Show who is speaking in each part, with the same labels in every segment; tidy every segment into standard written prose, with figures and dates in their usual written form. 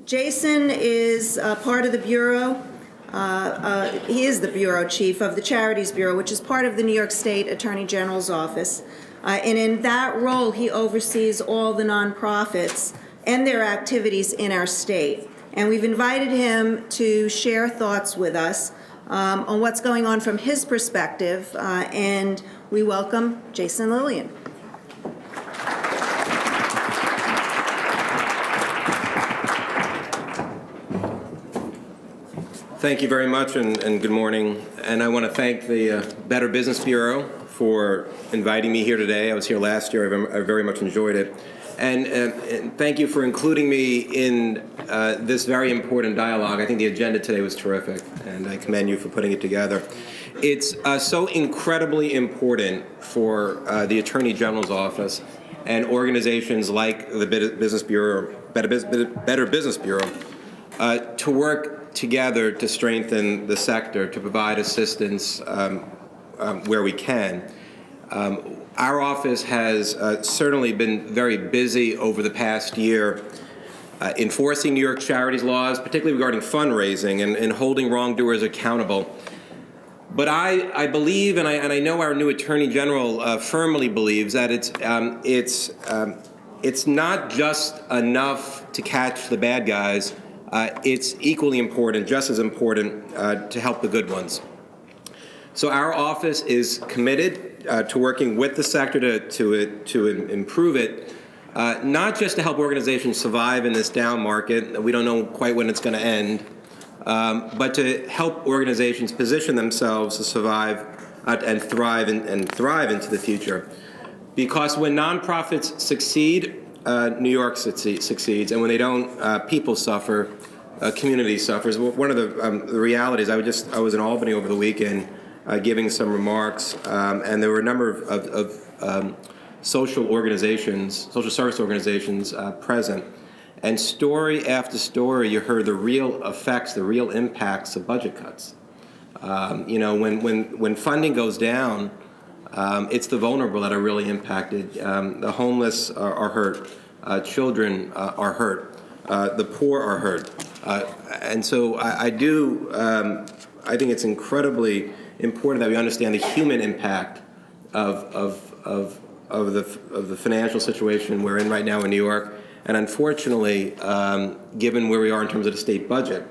Speaker 1: Jason is part of the Bureau. He is the Bureau Chief of the Charities Bureau, which is part of the New York State Attorney General's office. And in that role, he oversees all the nonprofits and their activities in our state. And we've invited him to share thoughts with us on what's going on from his perspective. And we welcome Jason Lilien.
Speaker 2: Thank you very much, and good morning. And I want to thank the Better Business Bureau for inviting me here today. I was here last year. I very much enjoyed it. And thank you for including me in this very important dialogue. I think the agenda today was terrific, and I commend you for putting it together. It's so incredibly important for the Attorney General's office and organizations like the Better Business Bureau to work together to strengthen the sector, to provide assistance where we can. Our office has certainly been very busy over the past year enforcing New York charities laws, particularly regarding fundraising and holding wrongdoers accountable. But I believe, and I know our new Attorney General firmly believes, that it's not just enough to catch the bad guys. It's equally important, just as important, to help the good ones. So our office is committed to working with the sector to improve it, not just to help organizations survive in this down market. We don't know quite when it's going to end, but to help organizations position themselves to survive and thrive into the future. Because when nonprofits succeed, New York succeeds, and when they don't, people suffer, community suffers. One of the realities, I was in Albany over the weekend giving some remarks, and there were a number of social service organizations present, and story after story, you heard the real effects, the real impacts of budget cuts. When funding goes down, it's the vulnerable that are really impacted. The homeless are hurt. Children are hurt. The poor are hurt. And so I think it's incredibly important that we understand the human impact of the financial situation we're in right now in New York. And unfortunately, given where we are in terms of the state budget,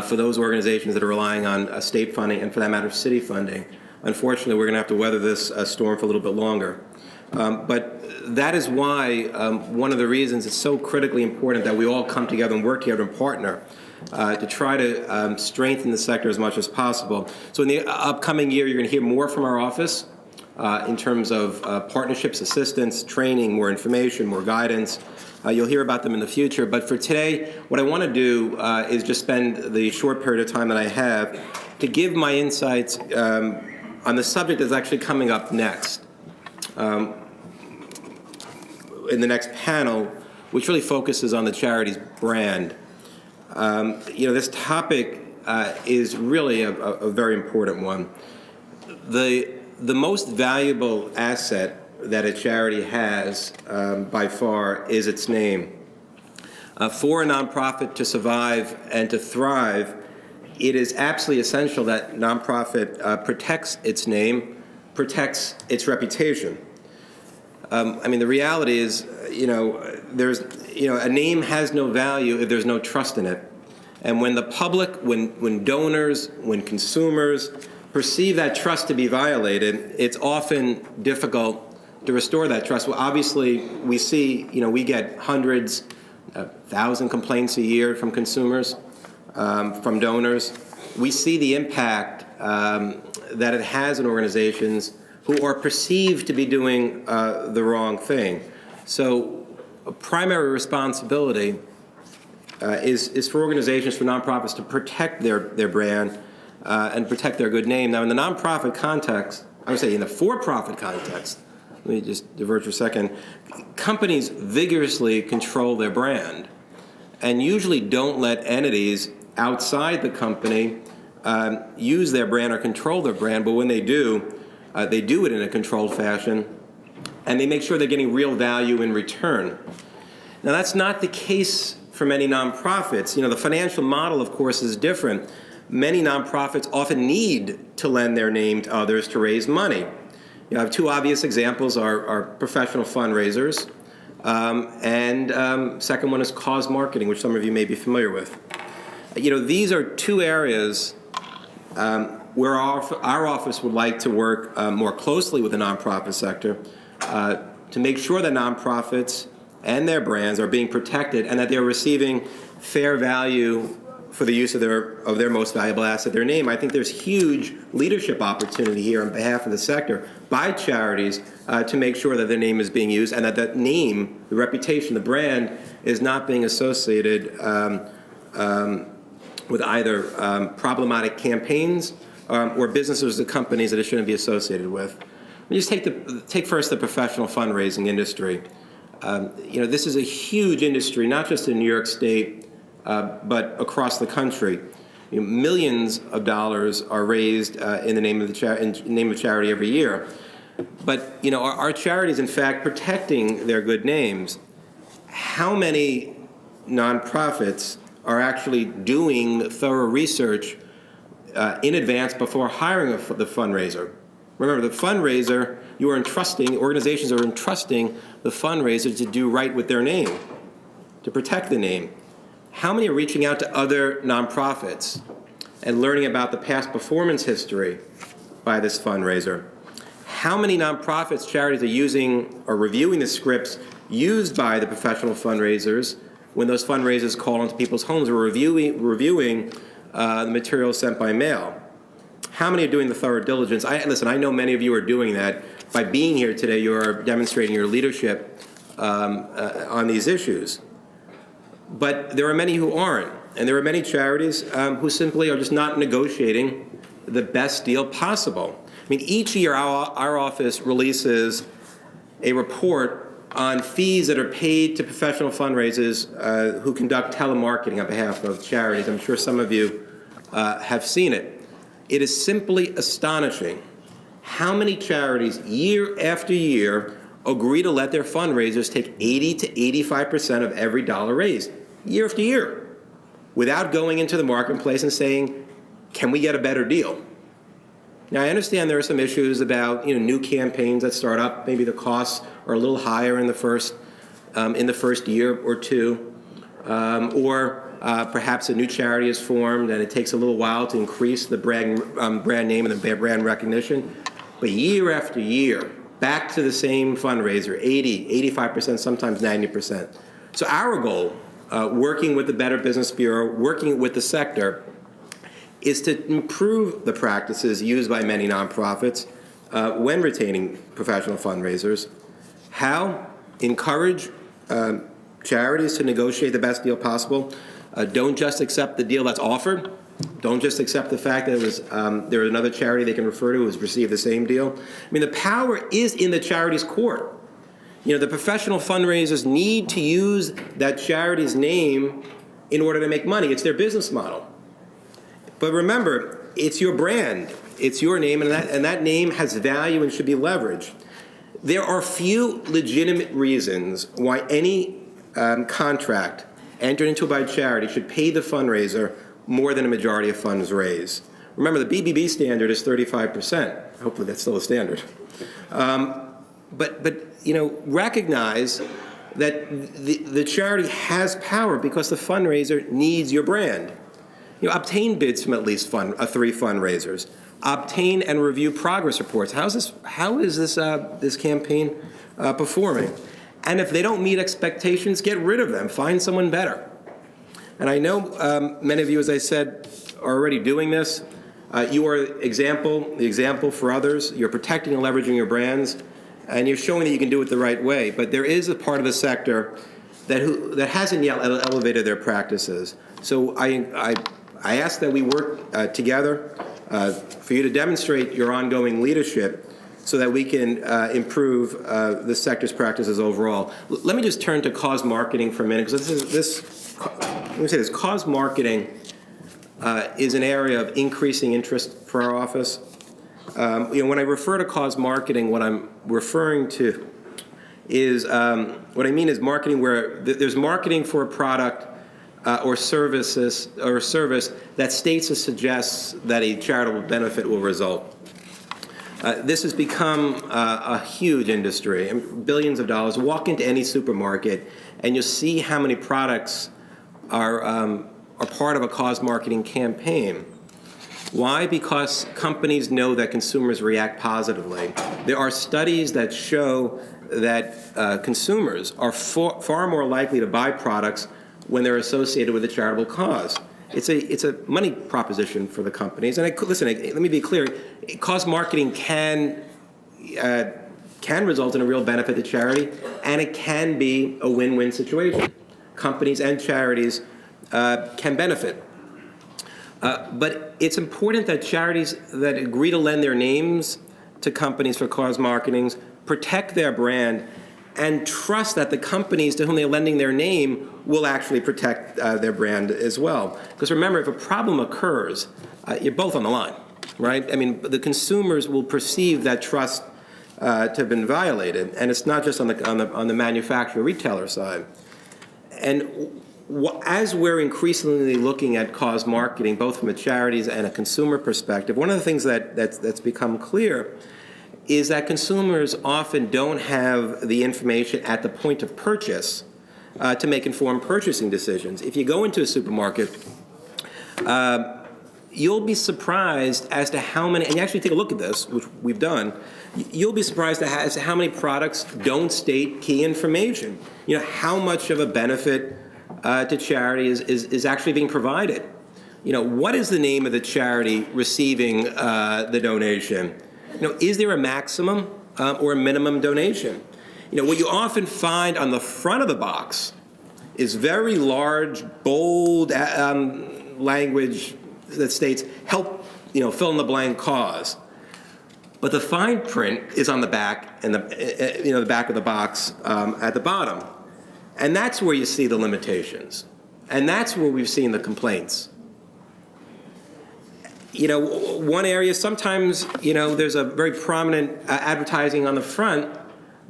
Speaker 2: for those organizations that are relying on state funding and, for that matter, city funding, unfortunately, we're going to have to weather this storm for a little bit longer. But that is why one of the reasons it's so critically important that we all come together and work together and partner to try to strengthen the sector as much as possible. So in the upcoming year, you're going to hear more from our office in terms of partnerships, assistance, training, more information, more guidance. You'll hear about them in the future. But for today, what I want to do is just spend the short period of time that I have to give my insights on the subject that's actually coming up next. In the next panel, which really focuses on the Charities brand. This topic is really a very important one. The most valuable asset that a charity has, by far, is its name. For a nonprofit to survive and to thrive, it is absolutely essential that nonprofit protects its name, protects its reputation. The reality is, a name has no value if there's no trust in it. And when the public, when donors, when consumers perceive that trust to be violated, it's often difficult to restore that trust. Well, obviously, we see, we get hundreds, 1,000 complaints a year from consumers, from donors. We see the impact that it has in organizations who are perceived to be doing the wrong thing. So a primary responsibility is for organizations, for nonprofits, to protect their brand and protect their good name. Now, in the nonprofit context, I would say in the for-profit context, let me just divert for a second, companies vigorously control their brand and usually don't let entities outside the company use their brand or control their brand, but when they do it in a controlled fashion, and they make sure they're getting real value in return. Now, that's not the case for many nonprofits. The financial model, of course, is different. Many nonprofits often need to lend their name to others to raise money. Two obvious examples are professional fundraisers, and second one is cause marketing, which some of you may be familiar with. These are two areas where our office would like to work more closely with the nonprofit sector to make sure that nonprofits and their brands are being protected and that they're receiving fair value for the use of their most valuable asset, their name. I think there's huge leadership opportunity here on behalf of the sector by charities to make sure that their name is being used and that that name, the reputation, the brand, is not being associated with either problematic campaigns or businesses or companies that it shouldn't be associated with. Let me just take first the professional fundraising industry. This is a huge industry, not just in New York State, but across the country. Millions of dollars are raised in the name of charity every year. But our charities, in fact, protecting their good names. How many nonprofits are actually doing thorough research in advance before hiring the fundraiser? Remember, the fundraiser, organizations are entrusting the fundraiser to do right with their name, to protect the name. How many are reaching out to other nonprofits and learning about the past performance history by this fundraiser? How many nonprofits, charities are reviewing the scripts used by the professional fundraisers when those fundraisers call into people's homes, or reviewing the materials sent by mail? How many are doing the thorough diligence? Listen, I know many of you are doing that. By being here today, you are demonstrating your leadership on these issues. But there are many who aren't, and there are many charities who simply are just not negotiating the best deal possible. I mean, each year our office releases a report on fees that are paid to professional fundraisers who conduct telemarketing on behalf of charities. I'm sure some of you have seen it. It is simply astonishing how many charities, year after year, agree to let their fundraisers take 80 to 85% of every dollar raised, year after year, without going into the marketplace and saying, can we get a better deal? Now, I understand there are some issues about new campaigns that start up. Maybe the costs are a little higher in the first year or two, or perhaps a new charity is formed and it takes a little while to increase the brand name and the brand recognition. But year after year, back to the same fundraiser, 80, 85%, sometimes 90%. So our goal, working with the Better Business Bureau, working with the sector, is to improve the practices used by many nonprofits when retaining professional fundraisers. How? Encourage charities to negotiate the best deal possible. Don't just accept the deal that's offered. Don't just accept the fact that there's another charity they can refer to who has received the same deal. I mean, the power is in the charity's court. The professional fundraisers need to use that charity's name in order to make money. It's their business model. But remember, it's your brand. It's your name, and that name has value and should be leveraged. There are few legitimate reasons why any contract entered into by charity should pay the fundraiser more than a majority of funds raised. Remember, the BBB standard is 35%. Hopefully that's still a standard. But recognize that the charity has power because the fundraiser needs your brand. Obtain bids from at least 3 fundraisers. Obtain and review progress reports. How is this campaign performing? And if they don't meet expectations, get rid of them. Find someone better. And I know many of you, as I said, are already doing this. You are the example for others. You're protecting and leveraging your brands, and you're showing that you can do it the right way. But there is a part of the sector that hasn't yet elevated their practices. So I ask that we work together for you to demonstrate your ongoing leadership so that we can improve the sector's practices overall. Let me just turn to cause marketing for a minute, because let me say this, cause marketing is an area of increasing interest for our office. When I refer to cause marketing, what I'm referring to is, what I mean is marketing where there's marketing for a product or service that states or suggests that a charitable benefit will result. This has become a huge industry, billions of dollars. Walk into any supermarket, and you'll see how many products are part of a cause marketing campaign. Why? Because companies know that consumers react positively. There are studies that show that consumers are far more likely to buy products when they're associated with a charitable cause. It's a money proposition for the companies. And listen, let me be clear: cause marketing can result in a real benefit to charity, and it can be a win-win situation. Companies and charities can benefit. But it's important that charities that agree to lend their names to companies for cause marketings protect their brand and trust that the companies to whom they're lending their name will actually protect their brand as well. Because remember, if a problem occurs, you're both on the line, right? I mean, the consumers will perceive that trust to have been violated, and it's not just on the manufacturer retailer side. And as we're increasingly looking at cause marketing, both from a charities and a consumer perspective, one of the things that's become clear is that consumers often don't have the information at the point of purchase to make informed purchasing decisions. If you go into a supermarket, you'll be surprised as to how many, and you actually take a look at this, which we've done, you'll be surprised as to how many products don't state key information. You know, how much of a benefit to charity is actually being provided. You know, what is the name of the charity receiving the donation? You know, is there a maximum or a minimum donation? You know, what you often find on the front of the box is very large, bold language that states, help, fill in the blank cause. But the fine print is on the back, and the back of the box at the bottom. And that's where you see the limitations. And that's where we've seen the complaints. One area, sometimes, there's a very prominent advertising on the front,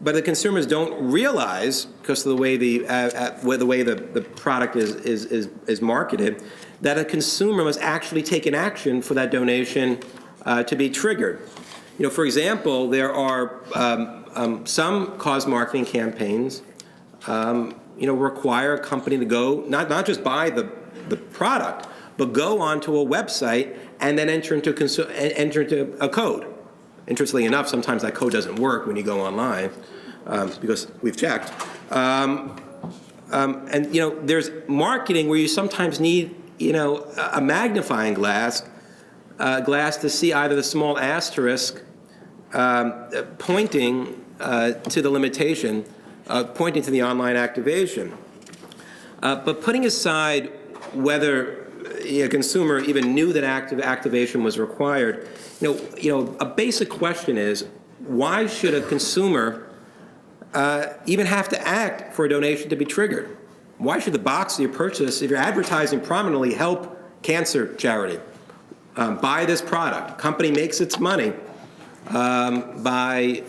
Speaker 2: but the consumers don't realize, because of the way the product is marketed, that a consumer must actually take an action for that donation to be triggered. For example, there are some cause marketing campaigns require a company to go, not just buy the product, but go onto a website and then enter into a code. Interestingly enough, sometimes that code doesn't work when you go online, because we've checked. There's marketing where you sometimes need, a magnifying glass to see either the small asterisk pointing to the limitation, pointing to the online activation. But putting aside whether a consumer even knew that activation was required, a basic question is, why should a consumer even have to act for a donation to be triggered? Why should the box you purchase, if you're advertising prominently, help cancer charity? Buy this product. Company makes its money by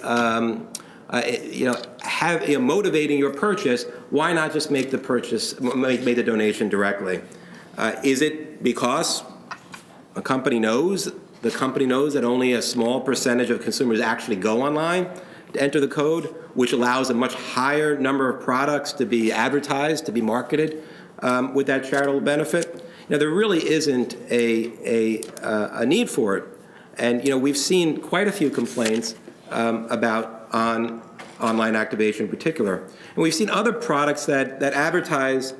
Speaker 2: motivating your purchase. Why not just make the donation directly? Is it because the company knows that only a small percentage of consumers actually go online to enter the code, which allows a much higher number of products to be advertised, to be marketed with that charitable benefit? There really isn't a need for it. And we've seen quite a few complaints about online activation in particular. And we've seen other products that advertise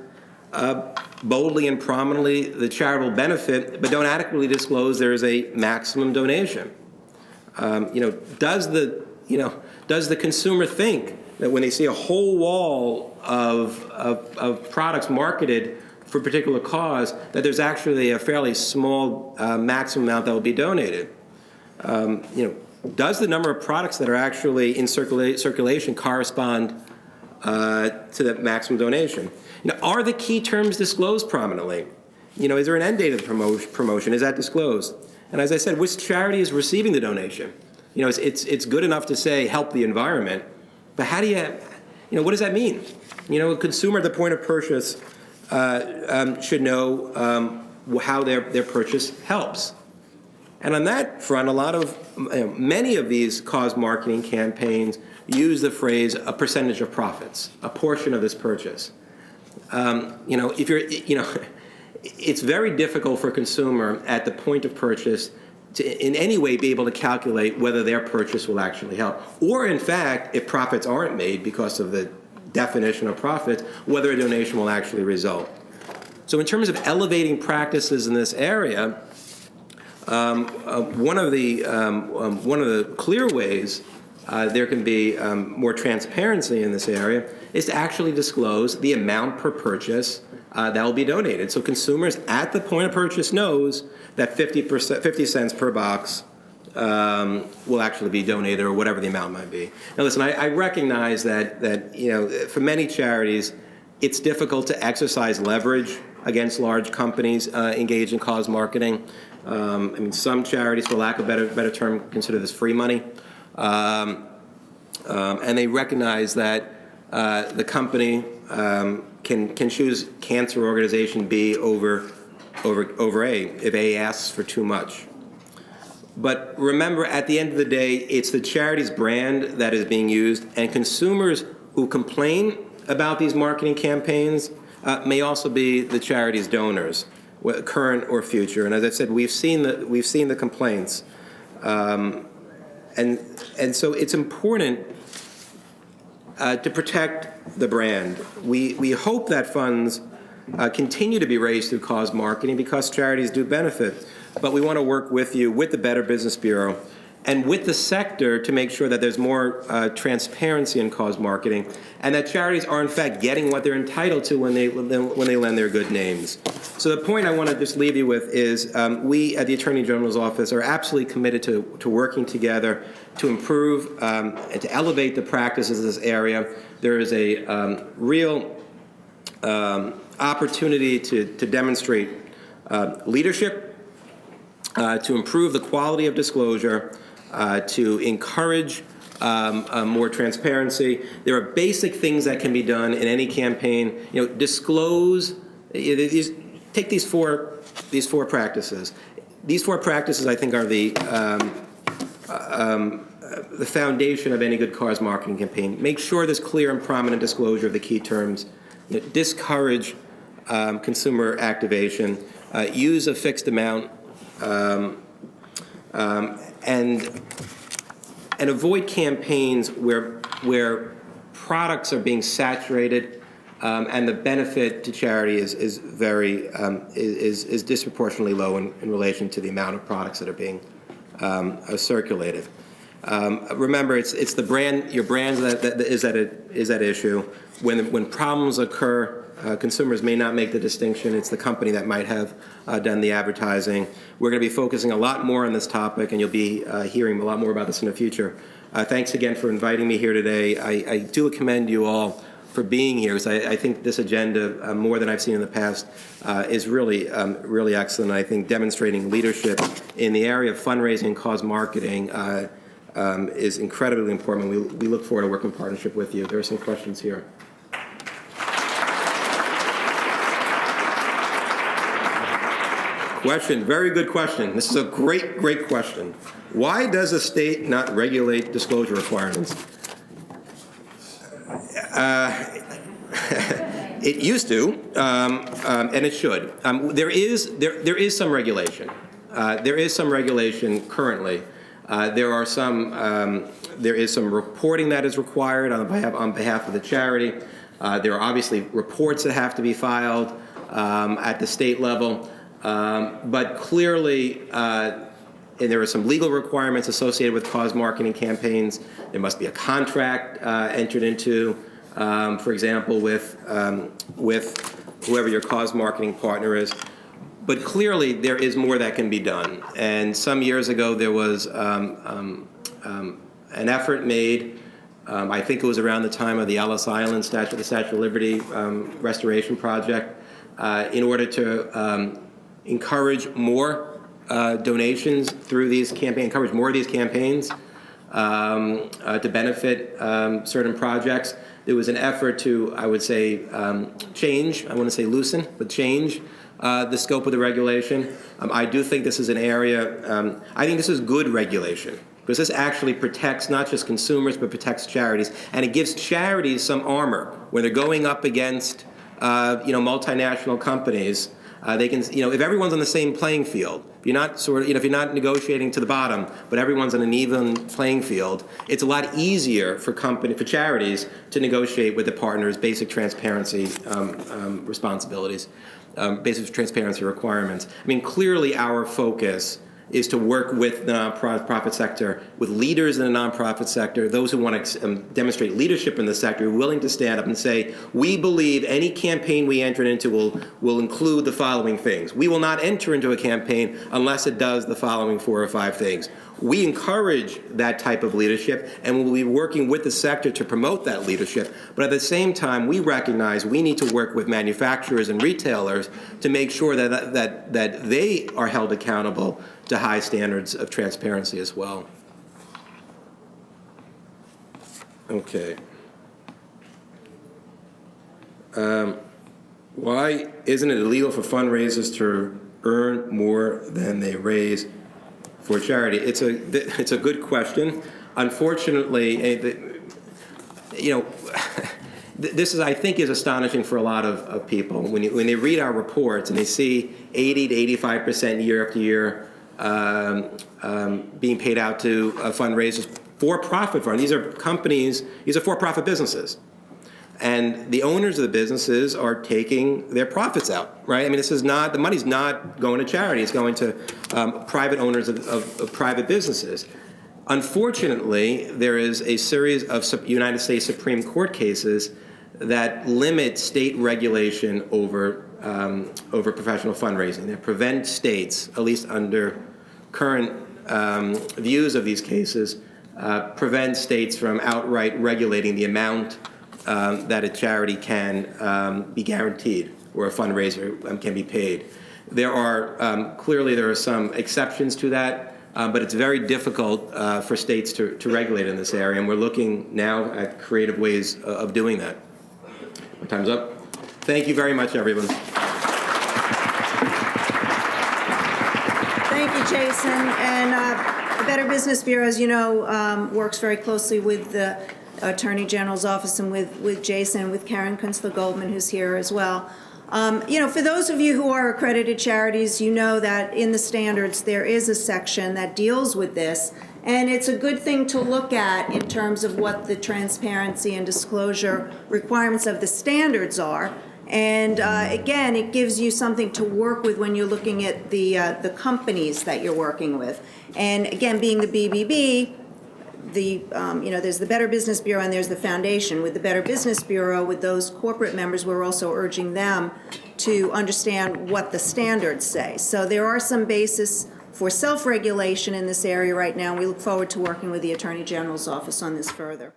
Speaker 2: boldly and prominently the charitable benefit, but don't adequately disclose there is a maximum donation. Does the consumer think that when they see a whole wall of products marketed for a particular cause, that there's actually a fairly small maximum amount that will be donated? Does the number of products that are actually in circulation correspond to the maximum donation? Are the key terms disclosed prominently? Is there an end date of promotion? Is that disclosed? And as I said, which charity is receiving the donation? It's good enough to say help the environment, but how do you, what does that mean? A consumer at the point of purchase should know how their purchase helps. And on that front, many of these cause marketing campaigns use the phrase "a percentage of profits," a portion of this purchase. If you're, it's very difficult for a consumer at the point of purchase to in any way be able to calculate whether their purchase will actually help, or in fact, if profits aren't made because of the definition of profits, whether a donation will actually result. So in terms of elevating practices in this area, one of the clear ways there can be more transparency in this area is to actually disclose the amount per purchase that will be donated. So consumers at the point of purchase knows that 50 cents per box will actually be donated, or whatever the amount might be. Now listen, I recognize that for many charities, it's difficult to exercise leverage against large companies engaged in cause marketing. Some charities, for lack of a better term, consider this free money. And they recognize that the company can choose cancer organization B over A if A asks for too much. But remember, at the end of the day, it's the charity's brand that is being used, and consumers who complain about these marketing campaigns may also be the charity's donors, current or future. And as I said, we've seen the complaints, and so it's important to protect the brand. We hope that funds continue to be raised through cause marketing because charities do benefit. But we want to work with you, with the Better Business Bureau, and with the sector to make sure that there's more transparency in cause marketing, and that charities are in fact getting what they're entitled to when they lend their good names. So the point I want to just leave you with is we at the Attorney General's office are absolutely committed to working together to improve and to elevate the practices in this area. There is a real opportunity to demonstrate leadership, to improve the quality of disclosure, to encourage more transparency. There are basic things that can be done in any campaign. Disclose. Take these four practices. These four practices, I think, are the foundation of any good cause marketing campaign. Make sure there's clear and prominent disclosure of the key terms. Discourage consumer activation. Use a fixed amount. And avoid campaigns where products are being saturated and the benefit to charity is disproportionately low in relation to the amount of products that are being circulated. Remember, it's the brand, your brand that is at issue. When problems occur, consumers may not make the distinction. It's the company that might have done the advertising. We're going to be focusing a lot more on this topic, and you'll be hearing a lot more about this in the future. Thanks again for inviting me here today. I do commend you all for being here, because I think this agenda, more than I've seen in the past, is really excellent. I think demonstrating leadership in the area of fundraising and cause marketing is incredibly important. We look forward to working in partnership with you. There are some questions here. Question, very good question. This is a great question. Why does a state not regulate disclosure requirements? It used to, and it should. There is some regulation. There is some regulation currently. There is some reporting that is required on behalf of the charity. There are obviously reports that have to be filed at the state level. But clearly, and there are some legal requirements associated with cause marketing campaigns. There must be a contract entered into, for example, with whoever your cause marketing partner is. But clearly, there is more that can be done. And some years ago, there was an effort made. I think it was around the time of the Ellis Island the Statue of Liberty restoration project, in order to encourage more donations through these campaigns, encourage more of these campaigns. to benefit certain projects. There was an effort to, I would say, change, I want to say loosen, but change the scope of the regulation. I do think this is an area, I think this is good regulation, because this actually protects not just consumers, but protects charities. And it gives charities some armor when they're going up against multinational companies. They can, if everyone's on the same playing field, if you're not if you're not negotiating to the bottom, but everyone's on an even playing field, it's a lot easier for charities to negotiate with the partners basic transparency responsibilities, basic transparency requirements. I mean, clearly our focus is to work with the nonprofit sector, with leaders in the nonprofit sector, those who want to demonstrate leadership in the sector, willing to stand up and say, we believe any campaign we enter into will include the following things. We will not enter into a campaign unless it does the following 4 or 5 things. We encourage that type of leadership, and we'll be working with the sector to promote that leadership. But at the same time, we recognize we need to work with manufacturers and retailers to make sure that they are held accountable to high standards of transparency as well. Okay. Why isn't it illegal for fundraisers to earn more than they raise for charity? It's a good question. Unfortunately, this is, I think, is astonishing for a lot of people when they read our reports and they see 80 to 85% year after year being paid out to fundraisers, for-profit funds. These are companies. These are for-profit businesses. And the owners of the businesses are taking their profits out, right? I mean, this is not, the money's not going to charity, it's going to private owners of private businesses. Unfortunately, there is a series of United States Supreme Court cases that limit state regulation over professional fundraising, that prevent states, at least under current views of these cases, prevent states from outright regulating the amount that a charity can be guaranteed or a fundraiser can be paid. There are clearly there are some exceptions to that, but it's very difficult for states to regulate in this area, and we're looking now at creative ways of doing that. My time's up. Thank you very much, everyone.
Speaker 1: Thank you, Jason. And the Better Business Bureau, as you know, works very closely with the Attorney General's office and with Jason, with Karen Kunstler-Goldman, who's here as well. For those of you who are accredited charities, you know that in the standards there is a section that deals with this, and it's a good thing to look at in terms of what the transparency and disclosure requirements of the standards are. And again, it gives you something to work with when you're looking at the companies that you're working with. And again, being the BBB, there's the Better Business Bureau and there's the foundation. With the Better Business Bureau, with those corporate members, we're also urging them to understand what the standards say. So there are some basis for self-regulation in this area right now. We look forward to working with the Attorney General's office on this further.